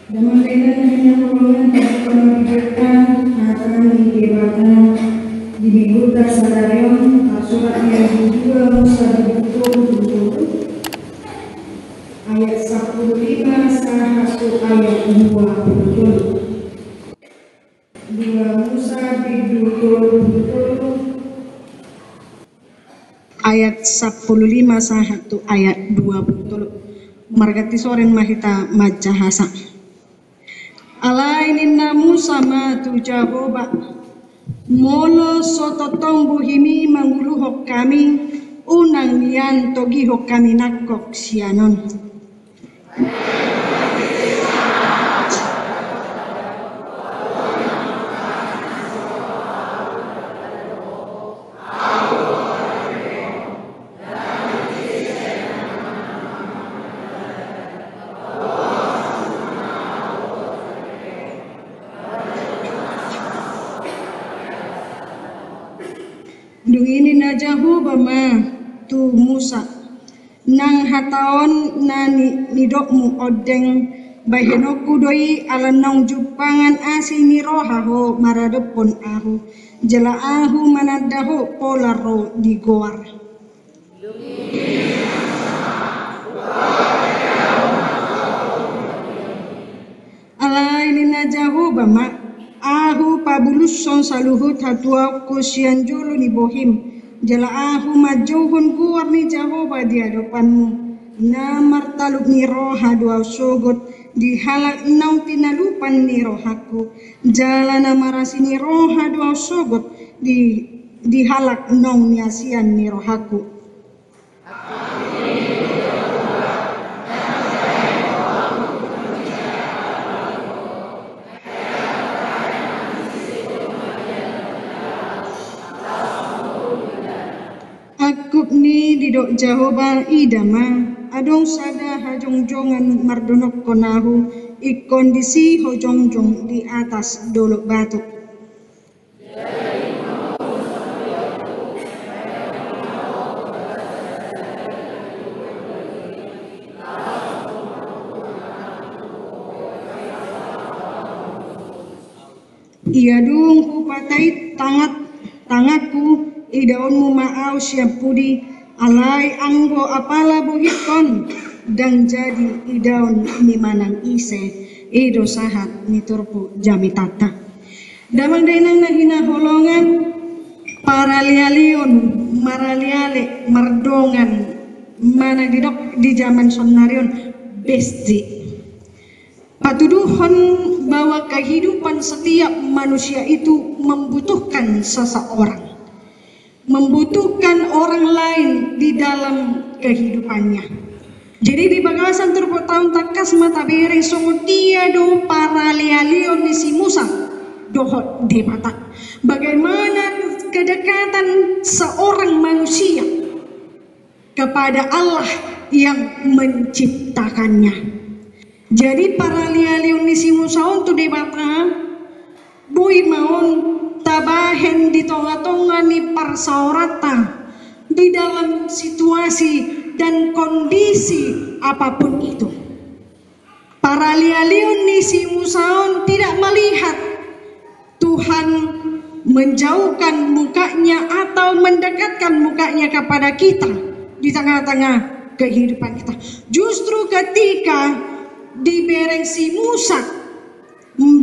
Damandanan hinahulungan at pamagigatan akan higibatan dibiguta sa rayon surat yang kedua Musa betul ayat 15 sa 1 ayat 20 Musa betul ayat 15 sa 1 ayat 20 margati soren mahita majahasa alainin na Musa matu Jahoba molo sototong buhimi manguluhok kami unang niyan togihok kami nakok sianon dungini na Jahoba ma tu Musa nang hataon na nidokmu odeng bahenoku doi alanong jupangan asi ni rohaho maradepon ahu jala ahu manadaho polaro di goar alai ni na Jahoba ma ahu pabuluson saluhut hatua kusian julu ni bohim jala ahu majohon guar ni Jahoba di hadapanmu na martaluk ni roha dua sogot dihalak nau tinalupan ni rohaku jala na marasi ni roha dua sogot dihalak nau ni asian ni rohaku Akup ni didok Jahoba idama adong sada hajongjongan mardonok konahu ikondisi hojongjong di atas dolok batu ia dung hupatai tangatku idaonmu maaw siap pudi alai anggo apala buhitkon dan jadi idaon ni manang ise ido sahat ni turpu jami tata damang dainang na hinaholongan para lialion maraliale mardongan mana didok di zaman sonarion besdi patuduhon bahwa kehidupan setiap manusia itu membutuhkan seseorang membutuhkan orang lain di dalam kehidupannya. Jadi di bagasan turpo tahun takas mata bereng songotia do para lialion di si Musa dohot di mata. Bagaimana kedekatan seorang manusia kepada Allah yang menciptakannya. Jadi para lialion di si Musa untuk di mata boy maun tabahen di tonga-tonga ni parsaorata di dalam situasi dan kondisi apapun itu. Para lialion ni si Musaon tidak melihat Tuhan menjauhkan mukanya atau mendekatkan mukanya kepada kita di tengah-tengah kehidupan kita. Justru ketika dibereng si Musa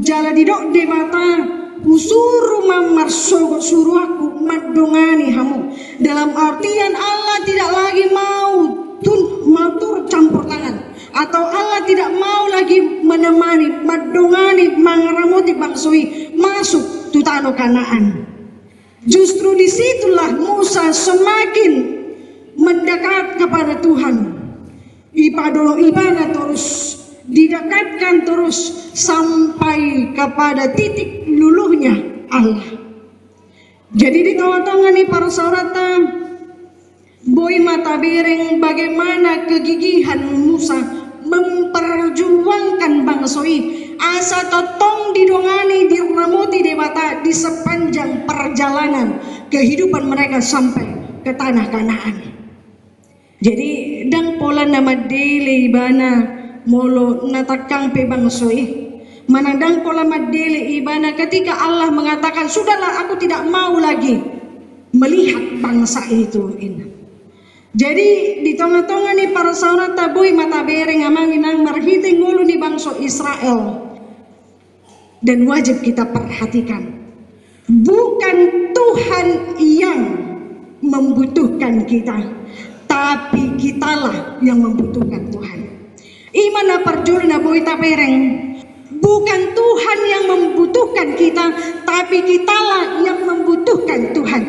jala didok de mata usuru mamar sogo suruh aku madongani hamu dalam artian Allah tidak lagi mau tur campur tangan atau Allah tidak mau lagi menemani madongani mangramoti bangsui masuk tutano Kanaan. Justru disitulah Musa semakin mendekat kepada Tuhan ibadah terus didekatkan terus sampai kepada titik luluhnya Allah. Jadi di tengah-tengah nih para saudara boy mata bereng bagaimana kegigihan Musa memperjuangkan bangsoi asa totong didongani dirnamuti debata di sepanjang perjalanan kehidupan mereka sampai ke tanah Kanaan. Jadi dang pola nama dele bana molo natakang pe bangsoi. Manandang pola madele ibana ketika Allah mengatakan, sudahlah aku tidak mau lagi melihat bangsa itu. Jadi di tengah-tengah nih para saudara tabui mata bereng amanginang marhite ngulu nih bangsa Israel. Dan wajib kita perhatikan, bukan Tuhan yang membutuhkan kita, tapi kitalah yang membutuhkan Tuhan. Imana perjulna boy tapereng. Bukan Tuhan yang membutuhkan kita, tapi kitalah yang membutuhkan Tuhan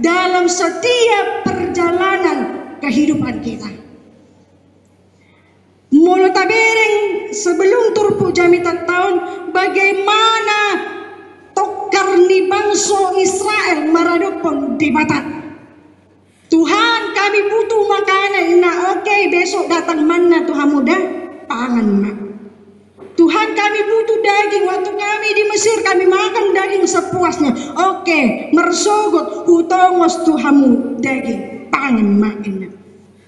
dalam setiap perjalanan kehidupan kita. Mulu tabereng sebelum turpu jamitan tahun, bagaimana tokar ni bangsa Israel maradopon debatan. Tuhan, kami butuh makanan. Nah, oke, besok datang mana Tuhan muda pangan mak. Tuhan, kami butuh daging. Waktu kami di Mesir kami makan daging sepuasnya. Oke, mersogot hutongos Tuhanmu daging pangan makan.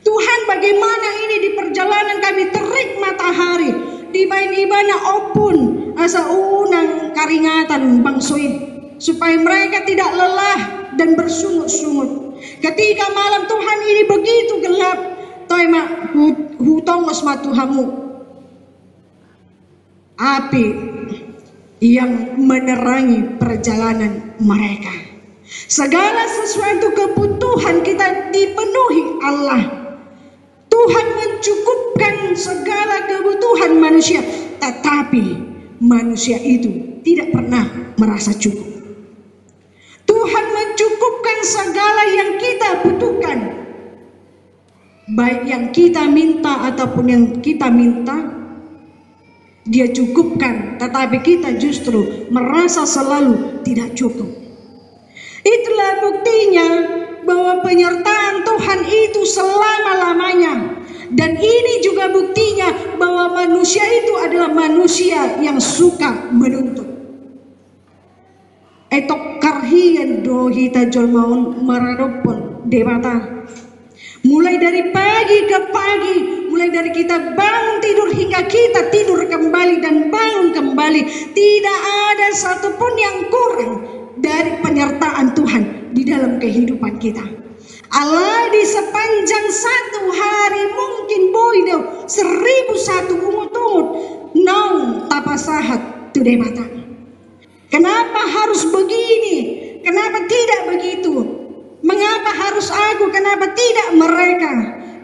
Tuhan, bagaimana ini di perjalanan kami terik matahari di ibana opun asa unang karingatan bangsoi supaya mereka tidak lelah dan bersungut-sungut. Ketika malam Tuhan ini begitu gelap, toima hutongos ma Tuhanmu. Api yang menerangi perjalanan mereka. Segala sesuatu kebutuhan kita dipenuhi Allah. Tuhan mencukupkan segala kebutuhan manusia, tetapi manusia itu tidak pernah merasa cukup. Tuhan mencukupkan segala yang kita butuhkan, baik yang kita minta ataupun yang kita minta. Dia cukupkan, tetapi kita justru merasa selalu tidak cukup. Itulah buktinya bahwa penyertaan Tuhan itu selama-lamanya. Dan ini juga buktinya bahwa manusia itu adalah manusia yang suka menuntut. Etok karhian dohita jolmaun maradopon debata. Mulai dari pagi ke pagi, mulai dari kita bangun tidur hingga kita tidur kembali dan bangun kembali, tidak ada satupun yang kurang dari penyertaan Tuhan di dalam kehidupan kita. Allah di sepanjang satu hari mungkin boido 1001 ungut-ungut naung tapasahat tu debata. Kenapa harus begini? Kenapa tidak begitu? Mengapa harus aku? Kenapa tidak mereka?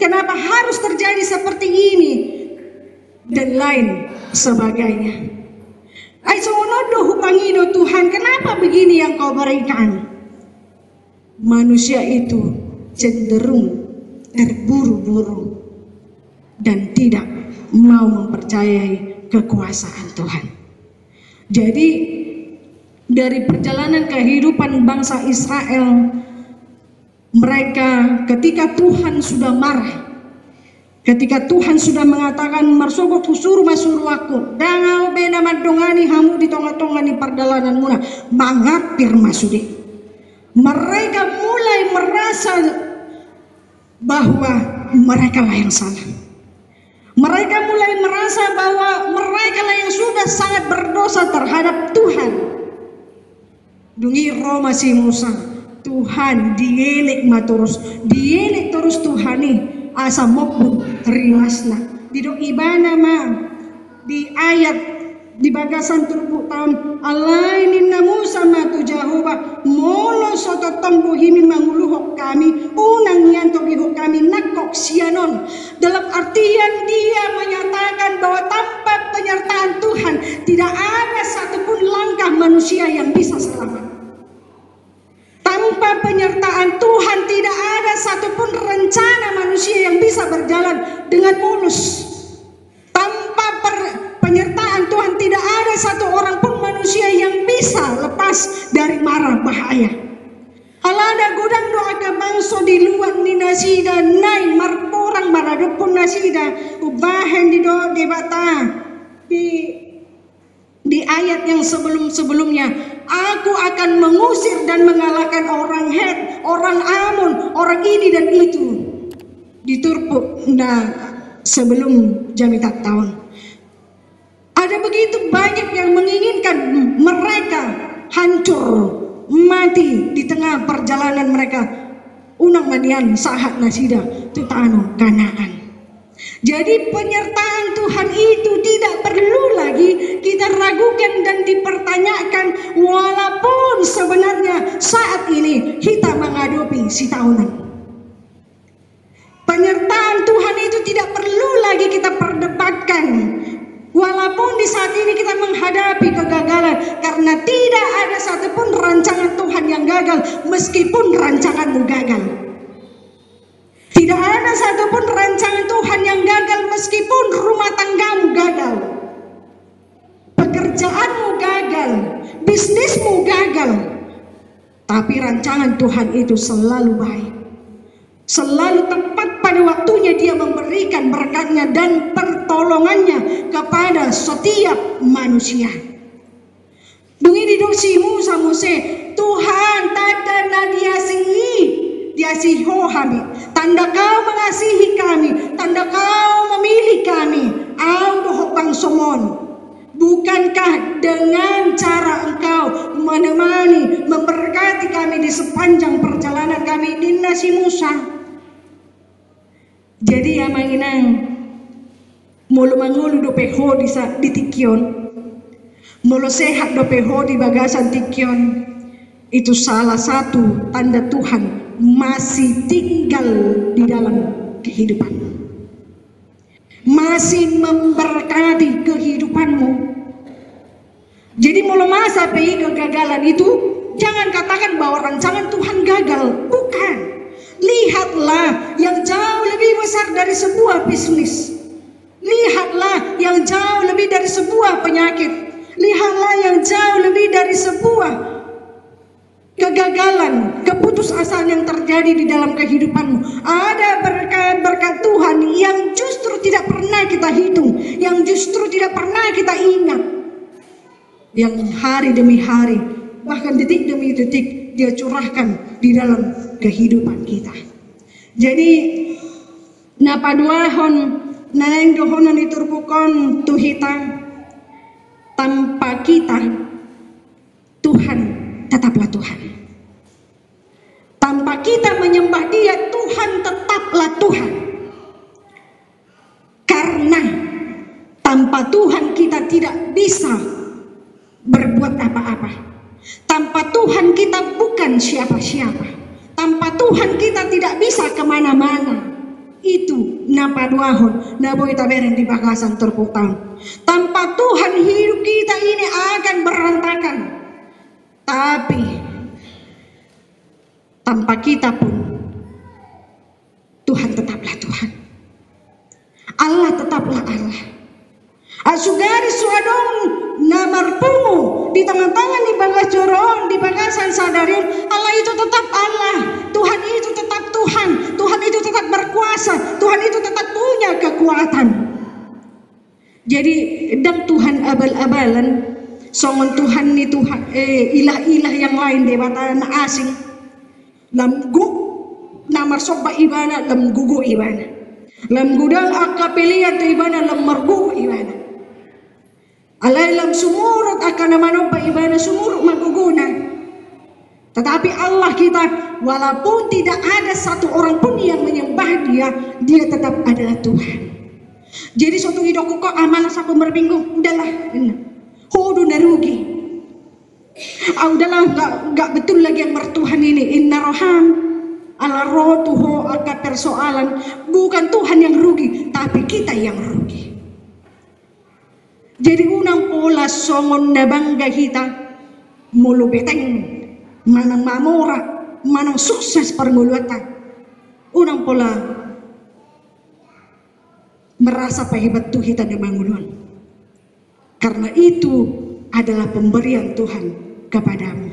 Kenapa harus terjadi seperti ini? Dan lain sebagainya. Aisonodo hupangido Tuhan, kenapa begini yang kau berikan? Manusia itu cenderung terburu-buru dan tidak mau mempercayai kekuasaan Tuhan. Jadi dari perjalanan kehidupan bangsa Israel, mereka ketika Tuhan sudah marah, ketika Tuhan sudah mengatakan marsogot husuru masuru aku, dangau bena madongani hamu di tonga-tonga di perjalanan muna, mangapir masudi. Mereka mulai merasa bahwa mereka lah yang salah. Mereka mulai merasa bahwa mereka lah yang sudah sangat berdosa terhadap Tuhan. Dungi Roma si Musa, Tuhan dielek terus Tuhan nih asa mopun rimasna dido ibana ma di ayat di bagasan turbu tahun alainin namu sama tu Jehovah molo soto tombo himi manguluhok kami unang yanto ihok kami nakok sianon, dalam artian dia menyatakan bahwa tanpa penyertaan Tuhan tidak ada satupun langkah manusia yang bisa selamat. Tanpa penyertaan Tuhan tidak ada satupun rencana manusia yang bisa berjalan dengan mulus. Tanpa penyertaan Tuhan tidak ada satu orang pun manusia yang bisa lepas dari mara bahaya. Alada gudang doa ke bangso di luar ni nasida nai marporang maradupun nasida ubahen di doa debata di ayat yang sebelum-sebelumnya, aku akan mengusir dan mengalahkan orang Het, orang Amun, orang ini dan itu. Diturpuk sebelum jamitat tahun. Ada begitu banyak yang menginginkan mereka hancur, mati di tengah perjalanan mereka. Unang manian sahat nasida tutano Kanaan. Jadi penyertaan Tuhan itu tidak perlu lagi kita ragukan dan dipertanyakan, walaupun sebenarnya saat ini kita menghadapi si tahunan. Penyertaan Tuhan itu tidak perlu lagi kita perdebatkan, walaupun di saat ini kita menghadapi kegagalan, karena tidak ada satupun rancangan Tuhan yang gagal meskipun rancanganmu gagal. Tidak ada satupun rancangan Tuhan yang gagal meskipun rumah tanggamu gagal, pekerjaanmu gagal, bisnismu gagal. Tapi rancangan Tuhan itu selalu baik, selalu tepat pada waktunya. Dia memberikan berkatnya dan pertolongannya kepada setiap manusia. Begini dosimu samuse Tuhan tanda nadia singi dia siho kami, tanda kau mengasihi kami, tanda kau memilih kami, au dohok bang somon. Bukankah dengan cara engkau menemani, memberkati kami di sepanjang perjalanan kami di nasi Musa? Jadi ya manginang mulu mangulu do peho di tikion, mulu sehat do peho di bagasan tikion. Itu salah satu tanda Tuhan masih tinggal di dalam kehidupanmu, masih memberkati kehidupanmu. Jadi mulai masa pergi kegagalan itu, jangan katakan bahwa rancangan Tuhan gagal. Bukan. Lihatlah yang jauh lebih besar dari sebuah bisnis. Lihatlah yang jauh lebih dari sebuah penyakit. Lihatlah yang jauh lebih dari sebuah kegagalan, keputusasaan yang terjadi di dalam kehidupanmu. Ada berkat-berkat Tuhan yang justru tidak pernah kita hitung, yang justru tidak pernah kita ingat, yang hari demi hari, bahkan detik demi detik Dia curahkan di dalam kehidupan kita. Jadi napaduahon naeng dohonan iturpukon tuhita, tanpa kita Tuhan tetaplah Tuhan. Tanpa kita menyembah Dia, Tuhan tetaplah Tuhan. Karena tanpa Tuhan kita tidak bisa berbuat apa-apa. Tanpa Tuhan kita bukan siapa-siapa. Tanpa Tuhan kita tidak bisa kemana-mana. Itu napaduahon naboy taberen di bagasan terputang. Tanpa Tuhan hidup kita ini akan berantakan. Tapi tanpa kita pun Tuhan tetaplah Tuhan. Allah tetaplah Allah. Asugari suadong namarpungu di tangan-tangan di bagas corong di bagasan sadarin Allah itu tetap Allah. Tuhan itu tetap Tuhan. Tuhan itu tetap berkuasa. Tuhan itu tetap punya kekuatan. Jadi dan Tuhan abal-abalan songon Tuhan ni Tuhan ilah-ilah yang lain debatan asing lamgu namar soba ibana lamgugu ibana lamgudang akapelia tu ibana lammargu ibana alay lam sumurut akan namano pa ibana sumurut magugunan. Tetapi Allah kita walaupun tidak ada satu orang pun yang menyembah Dia tetap adalah Tuhan. Jadi suatu hidupku kok amanah saku merpinggu udahlah hodo narugi. Udahlah enggak betul lagi yang mertuhan ini. Inna roham ala rotuho agak persoalan. Bukan Tuhan yang rugi, tapi kita yang rugi. Jadi unang pola songon na bangga kita mulu beteng manang mamora manang sukses pergulutan. Unang pola merasa pahebat tuh kita na manguluan. Karena itu adalah pemberian Tuhan kepadamu.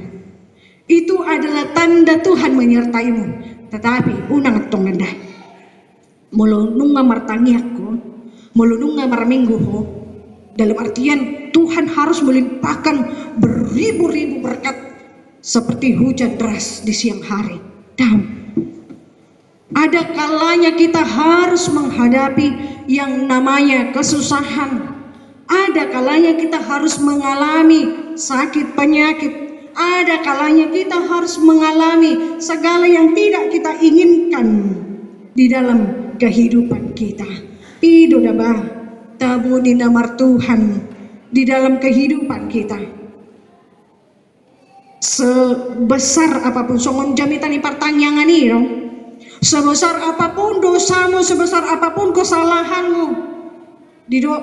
Itu adalah tanda Tuhan menyertaimu. Tetapi unang tong nanda mulu nunga martangi aku, mulu nunga marminggu ho. Dalam artian Tuhan harus melimpahkan beribu-ribu berkat seperti hujan deras di siang hari. Dan ada kalanya kita harus menghadapi yang namanya kesusahan, Ada kalanya kita harus mengalami sakit penyakit. Ada kalanya kita harus mengalami segala yang tidak kita inginkan di dalam kehidupan kita. Pido daba tabu di nama Tuhan di dalam kehidupan kita. Sebesar apapun songon jamitan pertanyaan ini, sebesar apapun dosamu, sebesar apapun kesalahanmu, dido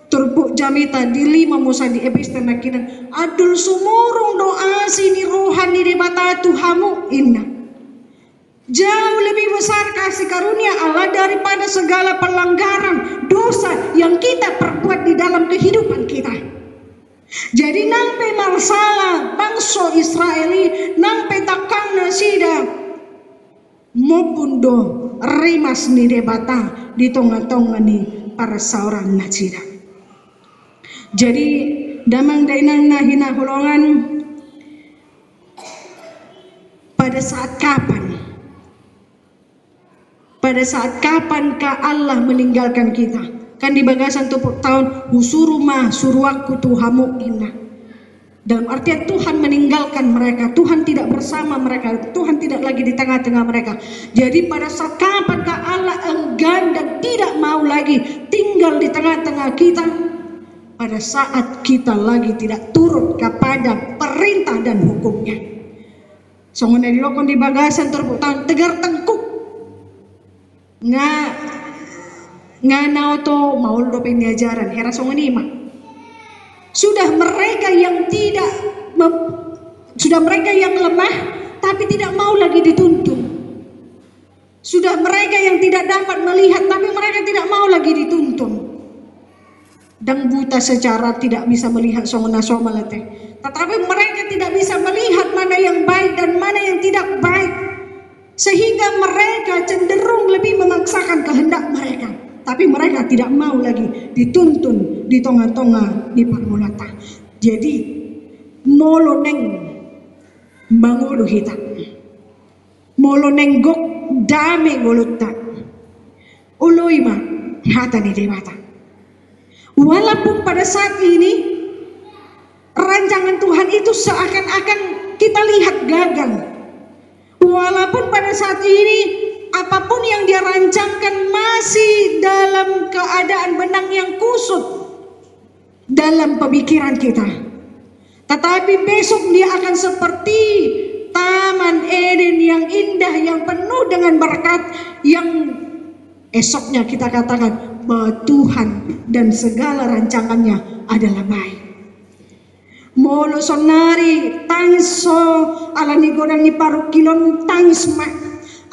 terpuk jamita di 5 musa di episode nakinan adul sumurung doa sini rohani di bata Tuhamu inna jauh lebih besar kasih karunia Allah daripada segala pelanggaran dosa yang kita perbuat di dalam kehidupan kita. Jadi nampe masalah bangsa Israeli nampe takang nasida maupun do rimas ni debata di tongah-tongah ni para seorang nasida. Jadi damang dainang na hinahulungan pada saat kapan? Pada saat kapankah Allah meninggalkan kita? Kan di bagasan tupuk tahun usuru mah suruhku Tuhamu inna. Dalam artian Tuhan meninggalkan mereka, Tuhan tidak bersama mereka, Tuhan tidak lagi di tengah-tengah mereka. Jadi pada saat kapankah Allah enggan dan tidak mau lagi tinggal di tengah-tengah kita? Pada saat kita lagi tidak turut kepada perintah dan hukumnya. Songon dilokon di bagasan terputan tegar tengkuk. Nga nauto mau do pengajaran hera songon ima. Sudah mereka yang sudah mereka yang lemah tapi tidak mau lagi dituntun. Sudah mereka yang tidak dapat melihat tapi mereka tidak mau lagi dituntun. Dan buta secara tidak bisa melihat songona somalate. Tetapi mereka tidak bisa melihat mana yang baik dan mana yang tidak baik. Sehingga mereka cenderung lebih memaksakan kehendak mereka. Tapi mereka tidak mau lagi dituntun di tongah-tongah di parmulata. Jadi molo neng bangulu hita. Molo neng gok dame golutta. Uloima hata ni dewata. Walaupun pada saat ini rancangan Tuhan itu seakan-akan kita lihat gagal. Walaupun pada saat ini apapun yang dia rancangkan masih dalam keadaan benang yang kusut dalam pemikiran kita. Tetapi besok dia akan seperti Taman Eden yang indah, yang penuh dengan berkat, yang esoknya kita katakan bahwa Tuhan dan segala rancangannya adalah baik. Molo sonari tangis so alani godang ni parukilon tangis mak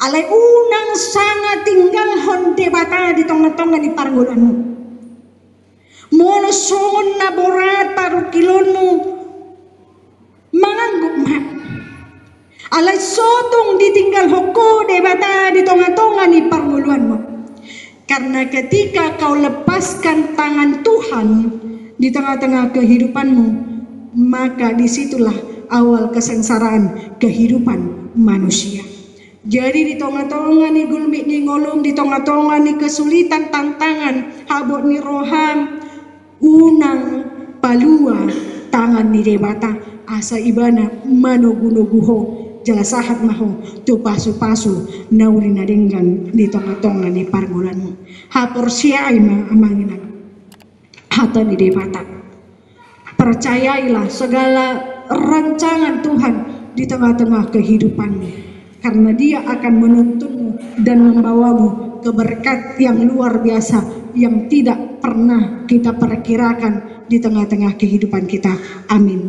alai unang sangat tinggal honde bata di tongah-tongah ni pargolanmu. Molo songon na borat parukilonmu mangangguk mak alai sotong ditinggal hoko de bata di tongah-tongah ni pargoluanmu. Karena ketika kau lepaskan tangan Tuhan di tengah-tengah kehidupanmu, maka disitulah awal kesengsaraan kehidupan manusia. Jadi di tengah-tengah ni gulmi ni ngolong, di tengah-tengah ni kesulitan tantangan, habot ni roham, unang palua tangan ni debata, asa ibana manogunoguho. Jala sahat maho tu pasu-pasu nauri nadenggan di tongah-tongah di pargolanmu. Hapor siai ma amanginan hata di debata. Percayailah segala rancangan Tuhan di tengah-tengah kehidupanmu, karena Dia akan menuntunmu dan membawamu ke berkat yang luar biasa yang tidak pernah kita perkirakan di tengah-tengah kehidupan kita. Amin.